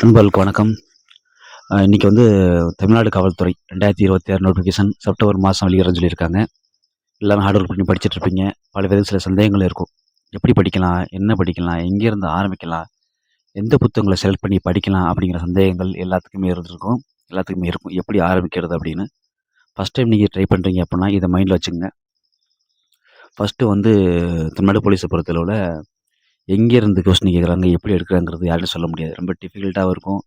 நண்பர்களுக்கு வணக்கம். இன்னைக்கு வந்து தமிழ்நாடு காவல்துறை 2026 நோட்டிஃபிகேஷன் செப்டம்பர் மாதம் வெளியிடறேன்னு சொல்லியிருக்காங்க. எல்லாரும் ஹார்ட் ஒர்க் பண்ணி படிச்சுட்டு இருப்பீங்க. பல பேருக்கு சில சந்தேகங்கள் இருக்கும். எப்படி படிக்கலாம்? என்ன படிக்கலாம்? எங்கேருந்து ஆரம்பிக்கலாம்? எந்த புத்தகங்களை செலக்ட் பண்ணி படிக்கலாம்? அப்படிங்கிற சந்தேகங்கள் எல்லாத்துக்குமே இருந்திருக்கும். எல்லாத்துக்குமே இருக்கும். எப்படி ஆரம்பிக்கிறது அப்படின்னு. ஃபஸ்ட் டைம் நீங்கள் ட்ரை பண்ணுறீங்க அப்படின்னா இதை மைண்டில் வச்சுக்கோங்க. ஃபஸ்ட்டு வந்து தமிழ்நாடு போலீஸை பொறுத்தளவில் எங்கேருந்து கொஸ்டின் கேட்குறாங்க, எப்படி எடுக்கிறாங்கிறது யாரும் சொல்ல முடியாது. ரொம்ப டிஃபிகல்ட்டாகவும் இருக்கும்.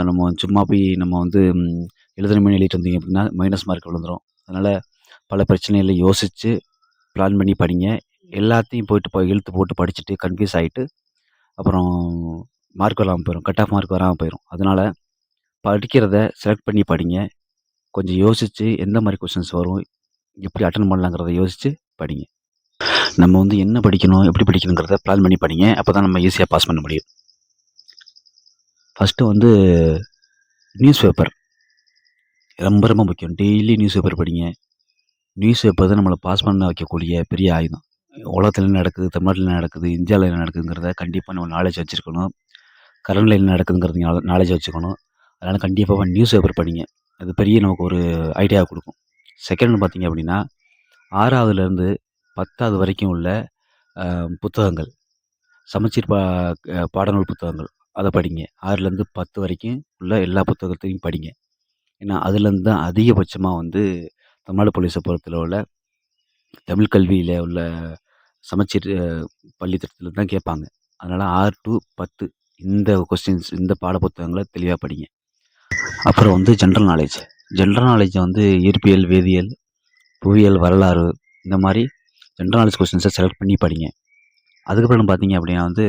நம்ம சும்மா போய் நம்ம வந்து எழுதணுமேனு எழுதிட்டு வந்தீங்க அப்படின்னா மைனஸ் மார்க் விழுந்துரும். அதனால் பல பிரச்சனைகளை யோசித்து பிளான் பண்ணி படிங்க. எல்லாத்தையும் போயிட்டு இழுத்து போட்டு படிச்சுட்டு கன்ஃப்யூஸ் ஆகிட்டு அப்புறம் மார்க் வராமல் போயிடும். கட் ஆஃப் மார்க் வராமல் போயிடும். அதனால் படிக்கிறத செலக்ட் பண்ணி படிங்க. கொஞ்சம் யோசித்து எந்த மாதிரி கொஸ்டின்ஸ் வரும், எப்படி அட்டன் பண்ணலாங்கிறத யோசித்து படிங்க. நம்ம வந்து என்ன படிக்கணும், எப்படி படிக்கணுங்கிறத பிளான் பண்ணி படிங்க. அப்போ தான் நம்ம ஈஸியாக பாஸ் பண்ண முடியும். ஃபஸ்ட்டு வந்து நியூஸ் பேப்பர் ரொம்ப ரொம்ப முக்கியம். டெய்லி நியூஸ் பேப்பர் படிங்க. நியூஸ் பேப்பர் தான் நம்மளை பாஸ் பண்ண வைக்கக்கூடிய பெரிய ஆயுதம். உலகத்தில் என்ன நடக்குது, தமிழ்நாட்டில் என்ன நடக்குது, இந்தியாவில் என்ன நடக்குதுங்கிறத கண்டிப்பாக நம்ம நாலேஜ் வச்சுருக்கணும். கரண்டில் என்ன நடக்குதுங்கிறது நாலேஜ் வச்சுக்கணும். அதனால் கண்டிப்பாக நியூஸ் பேப்பர் படிங்க. அது பெரிய நமக்கு ஒரு ஐடியா கொடுக்கும். செகண்ட் பார்த்திங்க அப்படின்னா 6வதுலேருந்து 10வது வரைக்கும் உள்ள புத்தகங்கள், சமச்சீர் பாடநூல் புத்தகங்கள் அதை படிங்க. 6லேருந்து 10 வரைக்கும் உள்ள எல்லா புத்தகத்தையும் படிங்க. ஏன்னா அதுலேருந்து தான் அதிகபட்சமாக வந்து தமிழ்நாடு போலீஸை பொறுத்தளவில் தமிழ் கல்வியில் உள்ள சமச்சீர் பள்ளி திட்டத்தில் தான் கேட்பாங்க. அதனால் 6 to 10 இந்த கொஸ்டின்ஸ், இந்த பாட புத்தகங்களை தெளிவாக படிங்க. அப்புறம் வந்து ஜென்ரல் நாலேஜை வந்து இயற்பியல், வேதியியல், புவியியல், வரலாறு இந்த மாதிரி ஜென்ரல் நாலேஜ் கொஸ்டின்ஸை செலக்ட் பண்ணி படிங்க. அதுக்கப்புறம் பார்த்தீங்க அப்படின்னா வந்து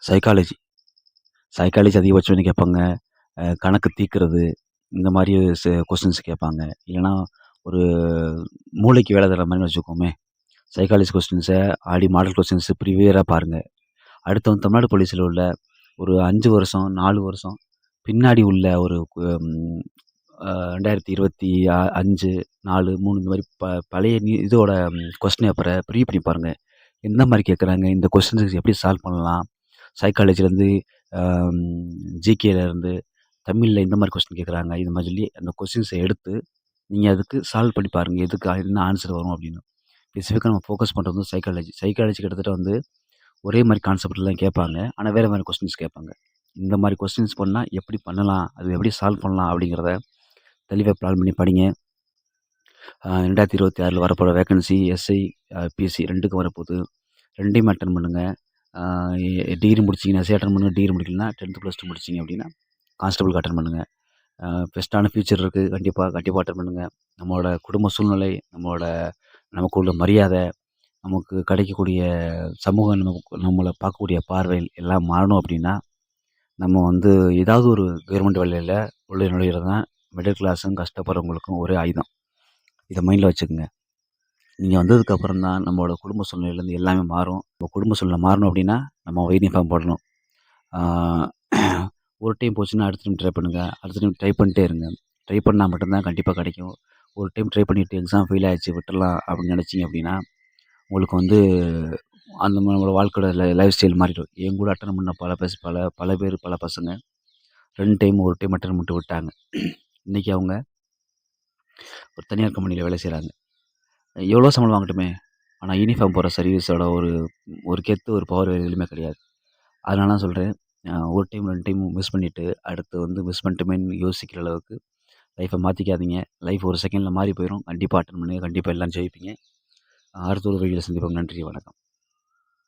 சைக்காலஜி அதிகபட்சம் வந்து கேட்பாங்க. கணக்கு தீர்க்கிறது இந்த மாதிரி கொஸ்டின்ஸ் கேட்பாங்க. இல்லைனா ஒரு மூளைக்கு வேலை தர மாதிரி வச்சுக்கோமே. சைக்காலஜி கொஸ்டின்ஸை மாடல் கொஸ்டின்ஸு ப்ரிவியராக பாருங்கள். அடுத்து வந்து தமிழ்நாடு போலீஸில் உள்ள ஒரு 5 வருஷம் 4 வருஷம் பின்னாடி உள்ள ஒரு 2025 4 3 இந்த மாதிரி பழைய இதோட கொஸ்டின் பேப்பரை ப்ரிவியூ பண்ணி பாருங்கள். எந்த மாதிரி கேட்குறாங்க, இந்த கொஸ்டின்ஸுக்கு எப்படி சால்வ் பண்ணலாம், சைக்காலஜிலேருந்து ஜிகேலேருந்து தமிழில் இந்த மாதிரி கொஸ்டின் கேட்குறாங்க, இது மாதிரி சொல்லி அந்த கொஸ்டின்ஸை எடுத்து நீங்கள் அதுக்கு சால்வ் பண்ணி பாருங்கள். எதுக்கு என்ன ஆன்சர் வரும் அப்படின்னு. ஸ்பெசிஃபிக்காக நம்ம ஃபோக்கஸ் பண்ணுறது வந்து சைக்காலஜி கிட்டத்தட்ட வந்து ஒரே மாதிரி கான்செப்ட்லாம் கேட்பாங்க. ஆனால் வேறு மாதிரி கொஸ்டின்ஸ் கேட்பாங்க. இந்த மாதிரி கொஸ்டின்ஸ் பண்ணால் எப்படி பண்ணலாம், அது எப்படி சால்வ் பண்ணலாம் அப்படிங்கிறத தெளிவாக பிளான் பண்ணி படிங்க. 2026 வரப்போகிற வேக்கன்சி எஸ்ஐ, பிஎஸ்சி 2க்கும் வரப்போகுது. 2டையும் அட்டன் பண்ணுங்கள். டிகிரி முடிச்சிங்கன்னா எஸ்ஐ அட்டன் பண்ணுங்கள். டிகிரி முடிக்கலன்னா 10th +2 முடிச்சிங்க அப்படின்னா கான்ஸ்டபிளுக்கு அட்டன் பண்ணுங்கள். பெஸ்ட்டான ஃபியூச்சர் இருக்குது. கண்டிப்பாக அட்டன் பண்ணுங்கள். நம்மளோட குடும்ப சூழ்நிலை, நமக்கு உள்ள மரியாதை, நமக்கு கிடைக்கக்கூடிய சமூகம், நம்மளை பார்க்கக்கூடிய பார்வை எல்லாம் மாறணும் அப்படின்னா நம்ம வந்து ஏதாவது ஒரு கவர்மெண்ட் வேலையில் உள்ள நுழையிறது தான் மிடில் கிளாஸும் கஷ்டப்படுறவங்களுக்கும் ஒரே ஆயுதம். இதை மைண்டில் வச்சுக்கோங்க. நீங்கள் வந்ததுக்கப்புறம் தான் நம்மளோட குடும்ப சூழ்நிலையிலேருந்து எல்லாமே மாறும். நம்ம குடும்ப சூழ்நிலை மாறணும் அப்படின்னா நம்ம யூனிஃபார்ம் போடணும். ஒரு டைம் போச்சுன்னா அடுத்த டைம் ட்ரை பண்ணுங்கள். அடுத்த டைம் ட்ரை பண்ணிட்டே இருங்க. ட்ரை பண்ணால் மட்டும்தான் கண்டிப்பாக கிடைக்கும். ஒரு டைம் ட்ரை பண்ணிவிட்டு எக்ஸாம் ஃபெயில் ஆகிடுச்சு விட்டுடலாம் அப்படின்னு நினச்சிங்க அப்படின்னா உங்களுக்கு வந்து அந்த நம்மளோட வாழ்க்கையோட லைஃப் ஸ்டைல் மாறிடும். என் கூட அட்டன் பண்ண பல பேர் பல பசங்க 2 டைம் ஒரு டைம் அட்டன் பண்ணிட்டு விட்டாங்க. இன்றைக்கி அவங்க ஒரு தனியார் கம்பெனியில் வேலை செய்கிறாங்க. எவ்வளோ சம்பளம் வாங்கட்டுமே, ஆனால் யூனிஃபார்ம் போடுற சர்வீஸோட ஒரு கெத்து, ஒரு பவர் வேறு எதுவுமே கிடையாது. அதனால தான் சொல்கிறேன், ஒரு டைம் 2 டைம் மிஸ் பண்ணிவிட்டு அடுத்து வந்து மிஸ் பண்ணிட்டுமேன்னு யோசிக்கிற அளவுக்கு லைஃப்பை மாற்றிக்காதீங்க. லைஃப் ஒரு செகண்டில் மாறி போயிடும். கண்டிப்பாக அட்டன் பண்ணுங்கள். கண்டிப்பாக எல்லாம் ஜெயிப்பீங்க. அடுத்த ஒரு வீடியோவில் சந்திப்போம். நன்றி, வணக்கம்.